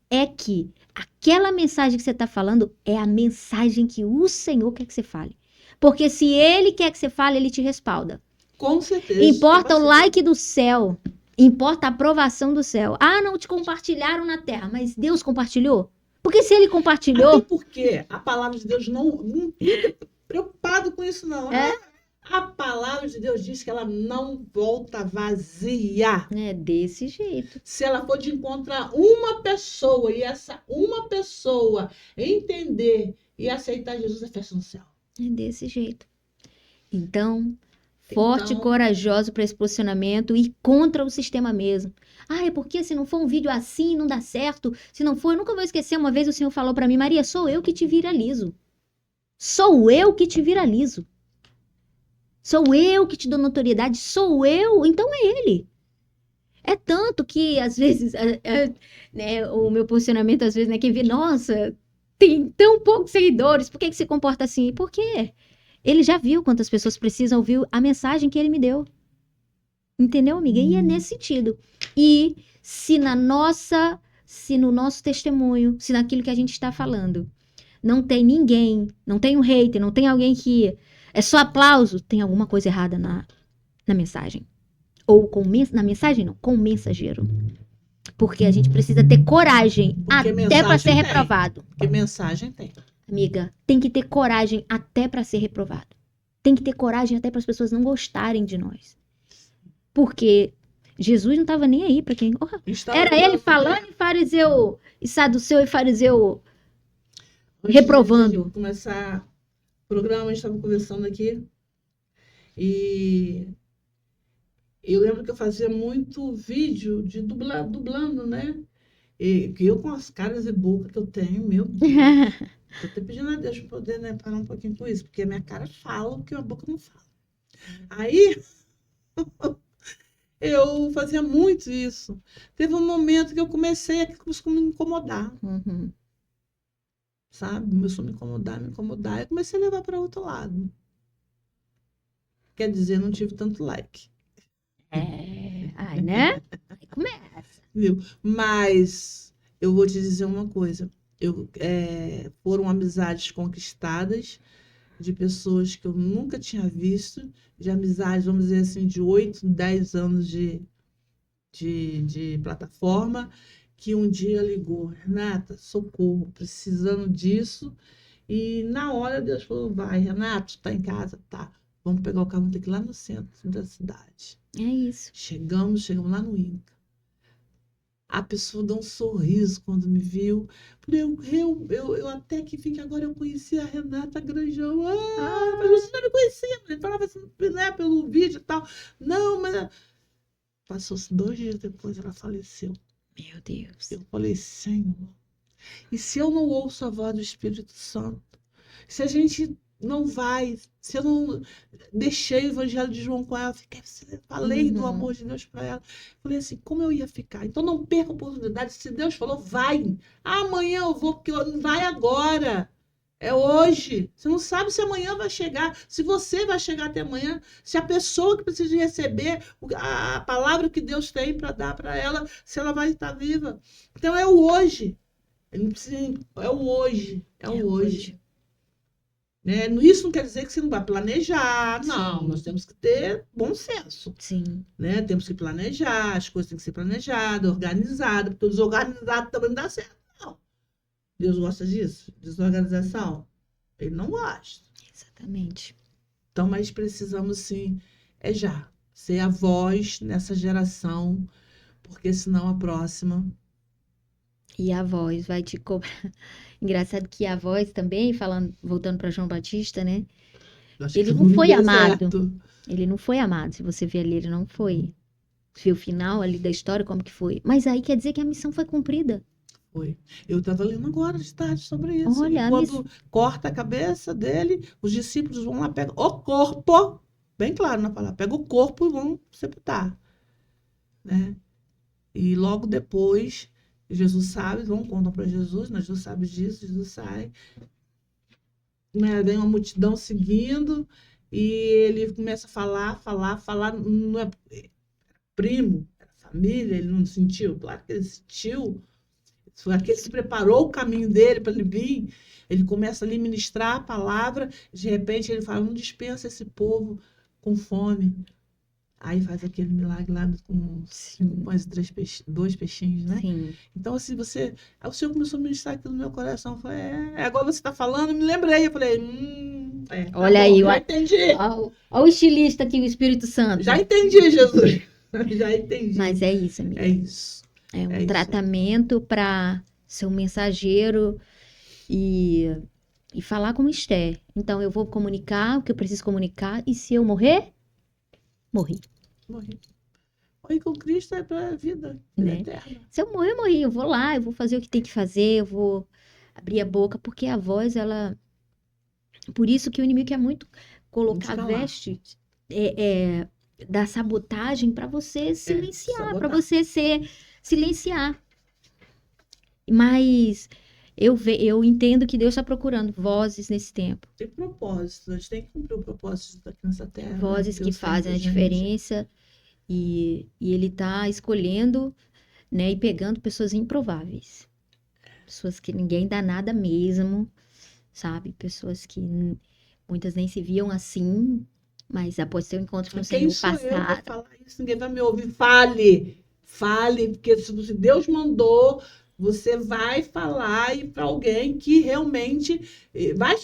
é que aquela mensagem que você está falando é a mensagem que o Senhor quer que você fale. Porque se Ele quer que você fale, Ele te respalda. Com certeza. Importa o like do céu. Importa a aprovação do céu. Não te compartilharam na terra, mas Deus compartilhou? Porque se Ele compartilhou... Até porque a palavra de Deus não fica preocupado com isso, não. A palavra de Deus diz que ela não volta vazia. É desse jeito. Se ela for de encontrar uma pessoa e essa uma pessoa entender e aceitar Jesus, é festa no céu. É desse jeito. Então, forte e corajoso para esse posicionamento e contra o sistema mesmo. É porque se não for um vídeo assim, não dá certo. Se não for, eu nunca vou esquecer, uma vez o Senhor falou para mim, Maria, sou eu que te viralizo. Sou eu que te viralizo. Sou eu que te dou notoriedade, sou eu, então é ele. É tanto que, às vezes, né, o meu posicionamento, às vezes, né, quem vê, nossa, tem tão poucos seguidores, por que que se comporta assim? Porque ele já viu quantas pessoas precisam ouvir a mensagem que ele me deu. Entendeu, amiga? E é nesse sentido. E se no nosso testemunho, se naquilo que a gente está falando, não tem ninguém, não tem um hater, não tem alguém que é só aplauso, tem alguma coisa errada na mensagem. Ou na mensagem não, com o mensageiro. Porque a gente precisa ter coragem até para ser reprovado. Porque mensagem tem. Amiga, tem que ter coragem até para ser reprovado. Tem que ter coragem até para as pessoas não gostarem de nós. Porque Jesus não estava nem aí para quem... era ele falando e fariseu, e saduceu e fariseu reprovando. Antes de começar o programa, a gente estava conversando aqui e eu lembro que eu fazia muito vídeo de dublando, né? E que eu com as caras e boca que eu tenho, meu Deus. Tô até pedindo a Deus para poder, né, parar um pouquinho com isso, porque a minha cara fala o que a boca não fala. Aí eu fazia muito isso. Teve um momento que eu comecei a me incomodar. Uhum. sabe? Começou a me incomodar. E comecei a levar para outro lado. Quer dizer, não tive tanto like. Ai, né? Aí começa. Viu? Mas eu vou te dizer uma coisa. Foram amizades conquistadas de pessoas que eu nunca tinha visto, de amizades, vamos dizer assim, de 8, 10 anos de plataforma, que um dia ligou, Renata, socorro, precisando disso. E na hora Deus falou, vai, Renato, tá em casa? Tá. Vamos pegar o carro, vamos ter que ir lá no centro da cidade. É isso. Chegamos lá no INCA. A pessoa deu um sorriso quando me viu. Falei, eu até que fique agora eu conheci a Renata Granjão. Mas você não me conhecia, ele falava assim, né, pelo vídeo e tal. Não, mas passou-se 2 dias depois, ela faleceu. Meu Deus. Eu falei, Senhor, e se eu não ouço a voz do Espírito Santo? Se a gente não vai, se eu não deixei o Evangelho de João com ela, falei do amor de Deus para ela. Falei assim, como eu ia ficar? Então não perca a oportunidade. Se Deus falou, vai. Amanhã eu vou, porque vai agora. É hoje. Você não sabe se amanhã vai chegar, se você vai chegar até amanhã, se a pessoa que precisa receber a palavra que Deus tem para dar para ela, se ela vai estar viva. Então é o hoje. É o hoje. É o hoje. Né? Isso não quer dizer que você não vai planejar. Não, Sim. nós temos que ter bom senso. Sim. Né? Temos que planejar, as coisas têm que ser planejadas, organizadas, porque o desorganizado também não dá certo. Não. Deus gosta disso? Desorganização? Ele não gosta. Exatamente. Então, mas precisamos sim, já, ser a voz nessa geração, porque senão a próxima. E a voz vai te cobrar. Engraçado que a voz também, voltando para João Batista, né? Ele não foi amado. Ele não foi amado. Se você ver ali, ele não foi. Vê o final ali da história, como que foi. Mas aí quer dizer que a missão foi cumprida. Foi. Eu estava lendo agora de tarde sobre isso. Olha, e quando corta a cabeça dele, os discípulos vão lá, pegam o corpo, bem claro na palavra, pegam o corpo e vão sepultar. Né? E logo depois, Jesus sabe, contam para Jesus, mas Jesus sabe disso, Jesus sai. Né? Vem uma multidão seguindo e ele começa a falar, não é primo, era família, ele não sentiu, claro que ele sentiu. Foi aquele que preparou o caminho dele para ele vir. Ele começa ali a ministrar a palavra. De repente, ele fala, não dispensa esse povo com fome. Aí faz aquele milagre lá com 5 pães e 2 peixinhos, né? Sim. Então, assim, o Senhor começou a ministrar aqui no meu coração. Eu falei, agora você está falando, me lembrei. Eu falei, olha aí, já entendi. Olha o estilista aqui, o Espírito Santo. Já entendi, Jesus. Já entendi. Mas é isso, amiga. É isso. É um tratamento para ser um mensageiro e falar como Esther. Então, eu vou comunicar o que eu preciso comunicar e se eu morrer, morri. Morri com Cristo é para a vida eterna. Se eu morrer, morri. Eu vou lá, eu vou fazer o que tem que fazer, eu vou abrir a boca, porque a voz, ela... Por isso que o inimigo quer muito colocar a veste da sabotagem para você silenciar, para você silenciar. Mas eu entendo que Deus está procurando vozes nesse tempo. Tem propósito, a gente tem que cumprir o propósito aqui nessa terra. Vozes que fazem a diferença e Ele está escolhendo, né, e pegando pessoas improváveis. Pessoas que ninguém dá nada mesmo, sabe? Pessoas que muitas nem se viam assim, mas após seu encontro com o Senhor passado. Quem sou eu para falar isso? Ninguém vai me ouvir. Fale, porque se Deus mandou, você vai falar e para alguém que realmente vai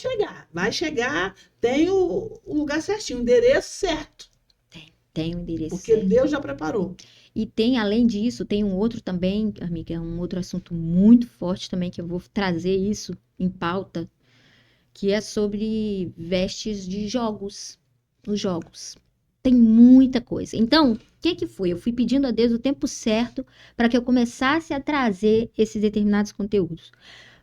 chegar, tem o lugar certinho, o endereço certo. Tem o endereço porque certo. Deus já preparou. E tem, além disso, tem um outro também, amiga, um outro assunto muito forte também, que eu vou trazer isso em pauta, que é sobre vestes de jogos, os jogos. Tem muita coisa. Então, o que foi? Eu fui pedindo a Deus o tempo certo para que eu começasse a trazer esses determinados conteúdos.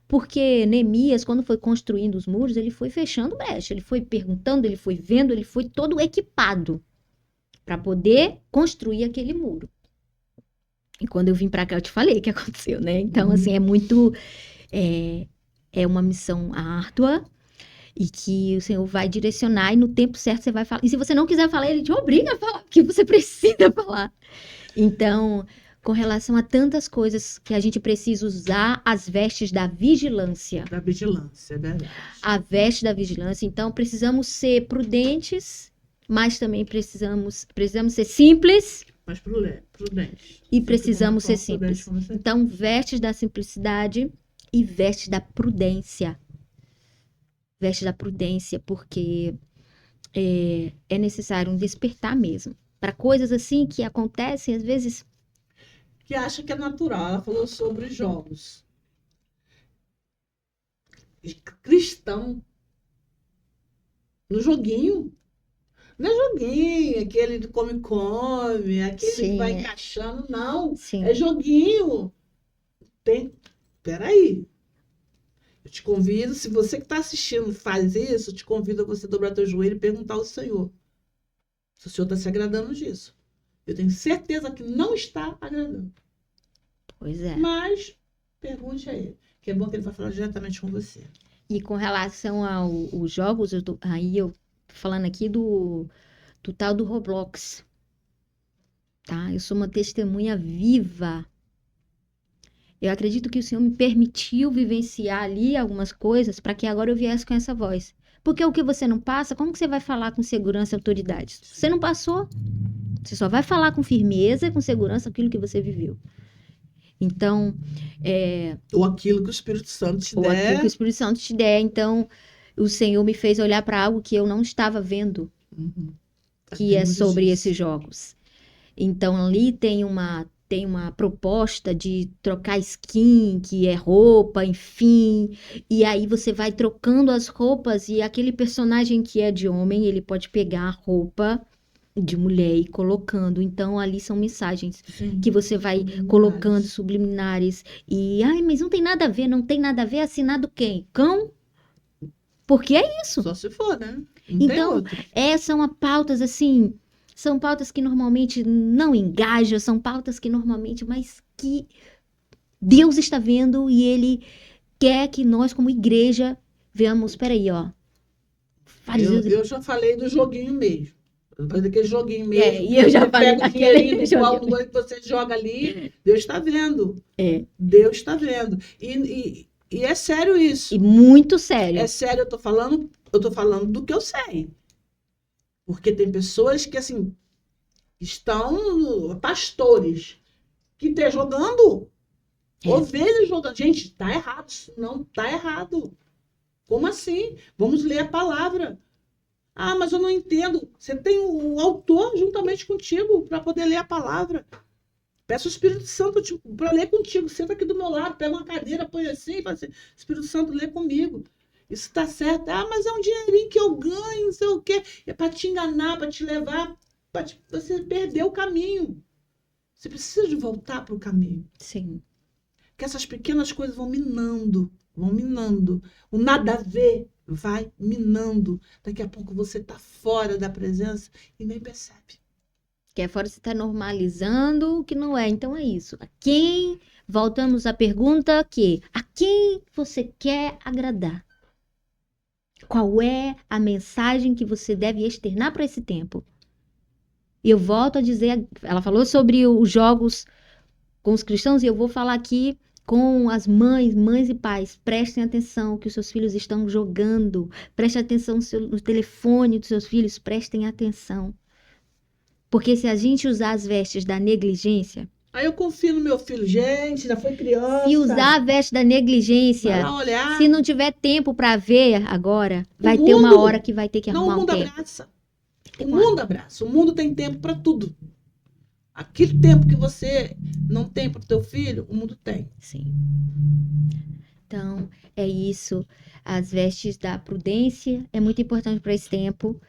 Porque Neemias, quando foi construindo os muros, ele foi fechando brecha, ele foi perguntando, ele foi vendo, ele foi todo equipado para poder construir aquele muro. E quando eu vim para cá, eu te falei o que aconteceu, né? Então, assim, é muito... é uma missão árdua e que o Senhor vai direcionar e no tempo certo você vai falar. E se você não quiser falar, ele te obriga a falar, porque você precisa falar. Então, com relação a tantas coisas que a gente precisa usar as vestes da vigilância. Da vigilância, é verdade. A veste da vigilância. Então, precisamos ser prudentes, mas também precisamos ser simples Mas prudente. e Sempre precisamos com uma ser forma prudente simples. com você. Então, vestes da simplicidade e vestes da prudência. Veste da prudência, porque é necessário um despertar mesmo. Para coisas assim que acontecem, às vezes. Que acha que é natural. Ela falou sobre jogos. Cristão. No joguinho. Não é joguinho, aquele do come-come, aquele que Sim, vai encaixando, não. sim. É joguinho. Peraí. Eu te convido, se você que está assistindo faz isso, eu te convido a você dobrar teu joelho e perguntar ao Senhor. Se o Senhor está se agradando disso. Eu tenho certeza que não está agradando. Pois é. Mas pergunte a ele. Que é bom que ele vai falar diretamente com você. E com relação aos jogos, eu tô falando aqui do tal do Roblox, tá? Eu sou uma testemunha viva. Eu acredito que o Senhor me permitiu vivenciar ali algumas coisas para que agora eu viesse com essa voz. Porque o que você não passa, como que você vai falar com segurança e autoridade? Você não passou, você só vai falar com firmeza, com segurança aquilo que você viveu. Então, Ou aquilo que o Espírito Santo te ou aquilo der. que o Espírito Santo te der. Então, o Senhor me fez olhar para algo que eu não estava vendo, Uhum. que é Temos sobre isso. esses jogos. Então, ali tem uma proposta de trocar skin, que é roupa, enfim. E aí você vai trocando as roupas e aquele personagem que é de homem, ele pode pegar a roupa de mulher e colocando. Então, ali são mensagens Sim. que você vai Subliminares. colocando subliminares. E, ai, mas não tem nada a ver, não tem nada a ver, assinado quem? Cão? Porque é isso. Só se for, né? Não tem Então, outro. são pautas assim, são pautas que normalmente não engajam, são pautas que normalmente, mas que Deus está vendo e Ele quer que nós, como igreja, veamos, peraí, ó. Eu já falei do joguinho mesmo. Depois daquele joguinho mesmo. E eu já você falei pega o daquele dinheirinho do joguinho. qual que você joga ali, Deus está vendo. É. Deus está vendo. E é sério isso. E muito sério. É sério, eu tô falando do que eu sei. Porque tem pessoas que, assim, estão pastores que estão jogando. Ovelhas jogando. Gente, tá errado. Isso não tá errado. Como assim? Vamos ler a palavra. Ah, mas eu não entendo. Você tem o autor juntamente contigo para poder ler a palavra. Peça o Espírito Santo para ler contigo. Senta aqui do meu lado, pega uma cadeira, põe assim e fala assim, Espírito Santo, lê comigo. Isso está certo. Ah, mas é um dinheirinho que eu ganho, não sei o quê. É para te enganar, para te levar, você perder o caminho. Você precisa de voltar para o caminho. Sim. Que essas pequenas coisas vão minando. O nada a ver vai minando. Daqui a pouco você está fora da presença e nem percebe. Que é fora você está normalizando o que não é. Então é isso. Voltamos à pergunta a quem você quer agradar? Qual é a mensagem que você deve externar para esse tempo? E eu volto a dizer, ela falou sobre os jogos com os cristãos e eu vou falar aqui com as mães e pais. Prestem atenção no que os seus filhos estão jogando. Prestem atenção no telefone dos seus filhos. Prestem atenção. Porque se a gente usar as vestes da negligência... Aí eu confio no meu filho. Gente, já foi criança. Se usar a veste da negligência, vai lá olhar. Se não tiver tempo para ver agora, vai ter uma hora que vai ter que arrumar um tempo. Não, o mundo abraça. O mundo abraça. O mundo tem tempo para tudo. Aquele tempo que você não tem para o teu filho, o mundo tem. Sim. Então, é isso. As vestes da prudência é muito importante para esse tempo.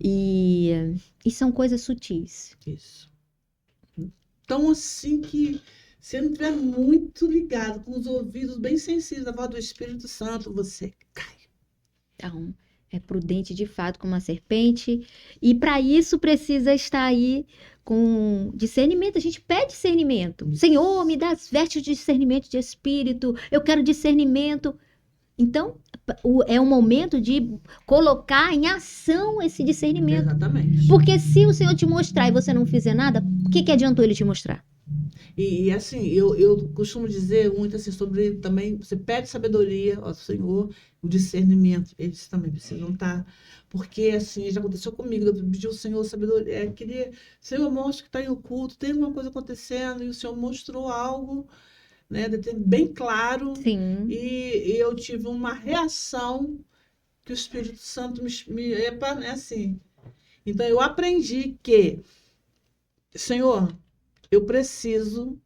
E são coisas sutis. Isso. Então, assim que você não estiver muito ligado, com os ouvidos bem sensíveis à voz do Espírito Santo, você cai. Então, é prudente de fato como uma serpente. E para isso precisa estar aí com discernimento. A gente pede discernimento. Senhor, me dá as vestes de discernimento de espírito. Eu quero discernimento. Então, é um momento de colocar em ação esse discernimento. Exatamente. Porque se o Senhor te mostrar e você não fizer nada, o que adiantou ele te mostrar? E assim, eu costumo dizer muito assim sobre também, você pede sabedoria ao Senhor, o discernimento, eles também precisam estar, porque assim, já aconteceu comigo, eu pedi ao Senhor sabedoria, queria, Senhor, mostra que está em oculto, tem alguma coisa acontecendo, e o Senhor mostrou algo, né, bem claro, Sim. e eu tive uma reação que o Espírito Santo é assim. Então eu aprendi que, Senhor, eu preciso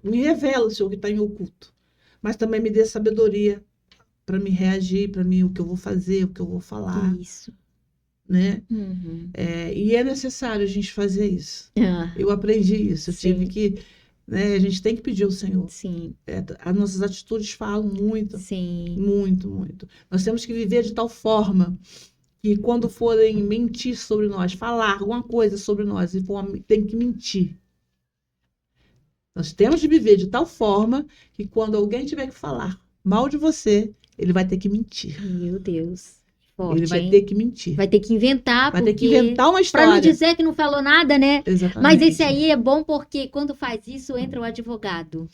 me revela, Senhor, que está em oculto. Mas também me dê sabedoria para me reagir, para mim, o que eu vou fazer, o que eu vou falar, Isso. né? Uhum. E é necessário a gente fazer isso. Ah, Eu aprendi isso, eu tive sim, que, né, a gente tem que pedir ao Senhor. sim, As nossas atitudes falam muito, sim. muito, muito. Nós temos que viver de tal forma que quando forem mentir sobre nós, falar alguma coisa sobre nós, tem que mentir. Nós temos de viver de tal forma que quando alguém tiver que falar mal de você, ele vai ter que mentir. Meu Deus. Ele Forte, vai hein? ter que mentir. Vai ter que inventar, Vai ter que porque. inventar uma Pra não história. dizer que não falou nada, né? Mas Exatamente. esse aí é bom porque quando faz isso, entra o advogado.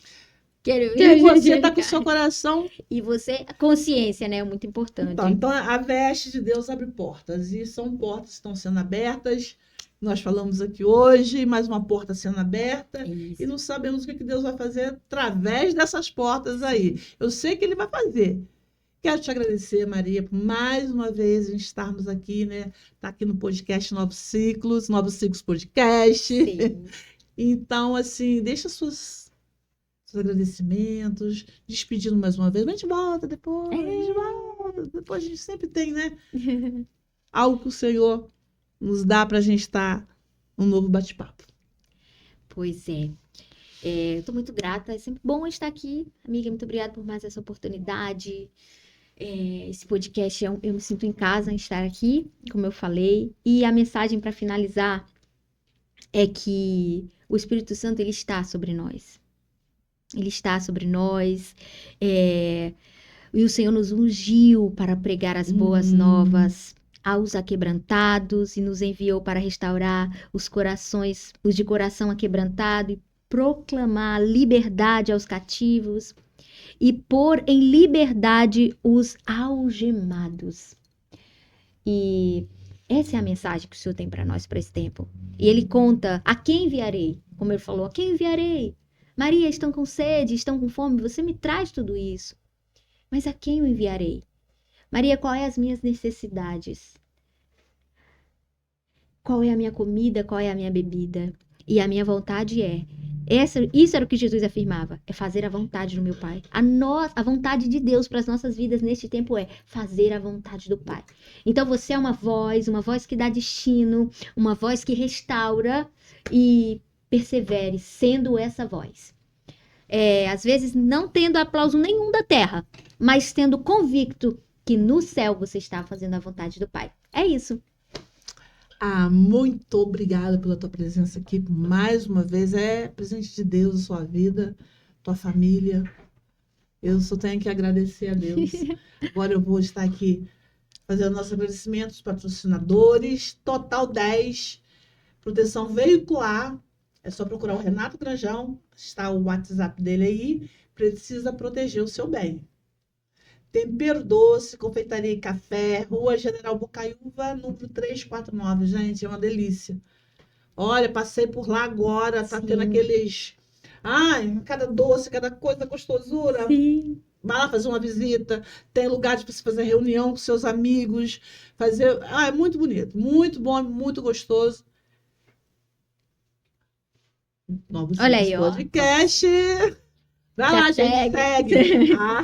Quero E aí ver. você tá com o seu coração. E você. A consciência, né? É muito importante. Então a veste de Deus abre portas. E são portas que estão sendo abertas. Nós falamos aqui hoje, mais uma porta sendo aberta. Isso. E não sabemos o que Deus vai fazer através dessas portas aí. Eu sei que Ele vai fazer. Quero te agradecer, Maria, por mais uma vez estarmos aqui, né? Tá aqui no podcast Novos Ciclos Podcast. Sim. Então, assim, deixa seus agradecimentos, despedindo mais uma vez. Mas a gente volta depois, a gente volta. Depois a gente sempre tem, né? Algo que o Senhor nos dá para a gente estar num novo bate-papo. Pois é. Eu tô muito grata. É sempre bom estar aqui. Amiga, muito obrigada por mais essa oportunidade. Esse podcast, eu me sinto em casa em estar aqui, como eu falei. E a mensagem para finalizar é que o Espírito Santo, ele está sobre nós. Ele está sobre nós. E o Senhor nos ungiu para pregar as boas novas aos aquebrantados e nos enviou para restaurar os corações, os de coração aquebrantado e proclamar liberdade aos cativos e pôr em liberdade os algemados. E essa é a mensagem que o Senhor tem para nós para esse tempo. E ele conta: a quem enviarei? Como ele falou, a quem enviarei? Maria, estão com sede, estão com fome, você me traz tudo isso. Mas a quem eu enviarei? Maria, qual é as minhas necessidades? Qual é a minha comida? Qual é a minha bebida? E a minha vontade isso era o que Jesus afirmava, é fazer a vontade do meu Pai. A vontade de Deus para as nossas vidas neste tempo é fazer a vontade do Pai. Então você é uma voz que dá destino, uma voz que restaura e persevere sendo essa voz. Às vezes não tendo aplauso nenhum da terra, mas tendo convicto que no céu você está fazendo a vontade do Pai. É isso. Muito obrigada pela tua presença aqui mais uma vez. É presente de Deus na sua vida, tua família. Eu só tenho que agradecer a Deus. Agora eu vou estar aqui fazendo nossos agradecimentos, patrocinadores, Total 10, proteção veicular. É só procurar o Renato Trajão, está o WhatsApp dele aí. Precisa proteger o seu bem. Tempero Doce, Confeitaria e Café, Rua General Bocaiúva, número 349. Gente, é uma delícia. Olha, passei por lá agora, tá tendo aqueles... Ai, cada doce, cada coisa, gostosura. Sim. Vai lá fazer uma visita, tem lugares para você fazer reunião com seus amigos, fazer... é muito bonito, muito bom, muito gostoso. Novos Olha aí, ó. podcast. Vai lá, gente, segue.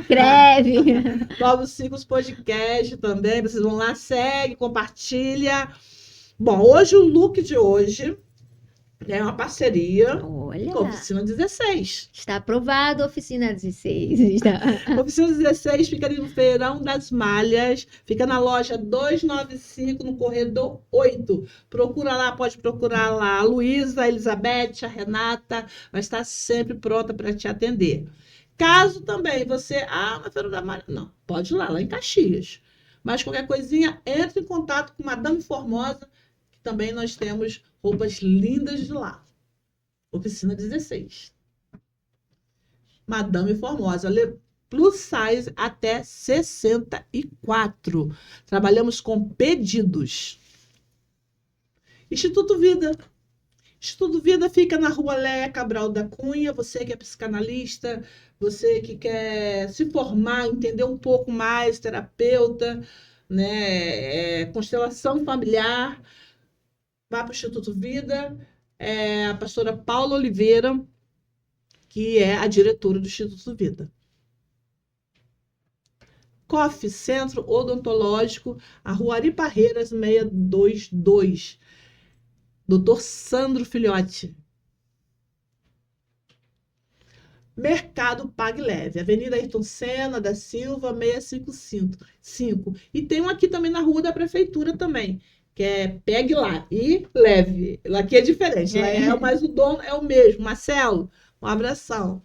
Escreve. Novos Ciclos Podcast também. Vocês vão lá, segue, compartilha. Bom, hoje o look de hoje é uma parceria Olha. com a Oficina 16. Está aprovado, Oficina 16. Está. Oficina 16 fica ali no Feirão das Malhas. Fica na loja 295, no corredor 8. Procura lá, pode procurar lá. A Luísa, a Elizabeth, a Renata vai estar sempre pronta para te atender. Caso também você, na Feira da Malha, não, pode ir lá em Caxias. Mas qualquer coisinha, entre em contato com Madame Formosa, que também nós temos roupas lindas de lá. Oficina 16. Madame Formosa, plus size até 64. Trabalhamos com pedidos. Instituto Vida. Instituto Vida fica na Rua Léa Cabral da Cunha. Você que é psicanalista, você que quer se formar, entender um pouco mais, terapeuta, né, constelação familiar, vá para o Instituto Vida. A pastora Paula Oliveira, que é a diretora do Instituto Vida. COF, Centro Odontológico, a Rua Ari Parreiras 622. Dr. Sandro Filhote. Mercado Pague Leve, Avenida Ayrton Senna da Silva, 655. E tem um aqui também na Rua da Prefeitura também, que é Pegue Lá e Leve. Aqui é diferente, mas o dono é o mesmo. Marcelo, um abração.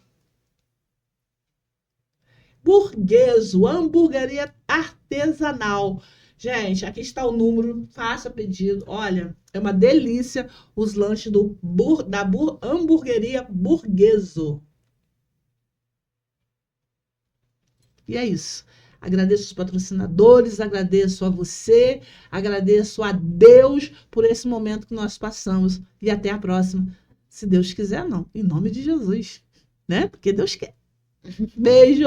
Burgueso, hamburgueria artesanal. Gente, aqui está o número, faça pedido. Olha, é uma delícia os lanches da hamburgueria Burgueso. E é isso. Agradeço os patrocinadores, agradeço a você, agradeço a Deus por esse momento que nós passamos. E até a próxima. Se Deus quiser, não. Em nome de Jesus. Né? Porque Deus quer. Beijo!